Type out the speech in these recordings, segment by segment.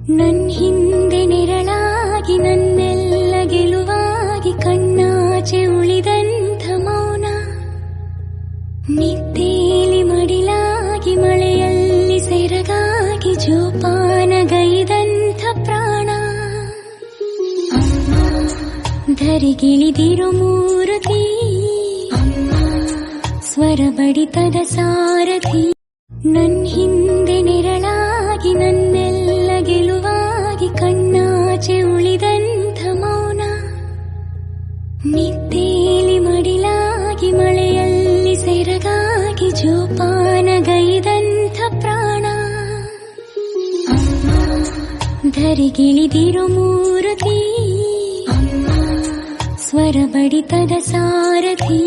ನನ್ ಹಿಂದೆ ನೆರಳಾಗಿ ನನ್ನೆಲ್ಲ ಗೆಲುವಾಗಿ ಕಣ್ಣಾಚೆ ಉಳಿದಂಥ ಮೌನ, ನಿದ್ದೇಲಿ ಮಡಿಲಾಗಿ ಮಳೆಯಲ್ಲಿ ಸೆರಗಾಗಿ ಜೋಪಾನಗೈದಂಥ ಪ್ರಾಣ. ಅಮ್ಮ ಧರಿಗಿಳಿದಿರೋ ಮೂರ್ತಿ, ಅಮ್ಮ ಸ್ವರ ಬಡಿತದ ಸಾರಥಿ. ನನ್ ಹಿಂದೆ ನೆರಳಾಗಿ ನನ್ನೆಲ್ಲ ಗೆಲುವಾಗಿ ಕಣ್ಣಾಚೆ ಉಳಿದಂಥ ಮೌನ, ನಿದ್ದೇಲಿ ಮಡಿಲಾಗಿ ಮಳೆಯಲ್ಲಿ ಸೆರಗಾಗಿ ಜೋಪಾನಗೈದಂಥ ಪ್ರಾಣ. ಅಮ್ಮ ಧರಿಗಿಳಿದಿರೋ ಮೂರ್ತಿ, ಅಮ್ಮ ಸ್ವರ ಬಡಿತದ ಸಾರಥಿ.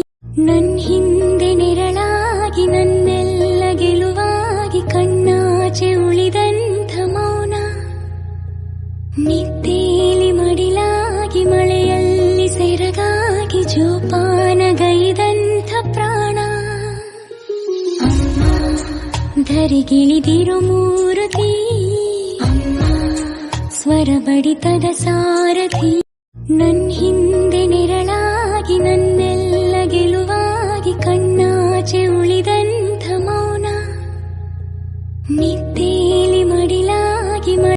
ನನ್ ಹಿಂದೆ ನೆರಳಾಗಿ ನನ್ನೆಲ್ಲ ಗೆಲುವಾಗಿ ಕಣ್ಣಾಚೆ ಉಳಿದಂಥ ಮೌನ, ನಿದ್ದೇಲಿ ಮಡಿಲಾಗಿ ಮಳೆಯಲ್ಲಿ ಸೆರಗಾಗಿ ಜೋಪಾನಗೈದಂಥ ಪ್ರಾಣ. ಅಮ್ಮ ಧರಿಗಿಳಿದಿರೋ ಮೂರ್ತಿ, ಅಮ್ಮ ಸ್ವರ ಬಡಿತದ ಸಾರಥಿ. ನನ್ ಹಿಂದೆ ನೆರಳಾಗಿ ನನ್ನ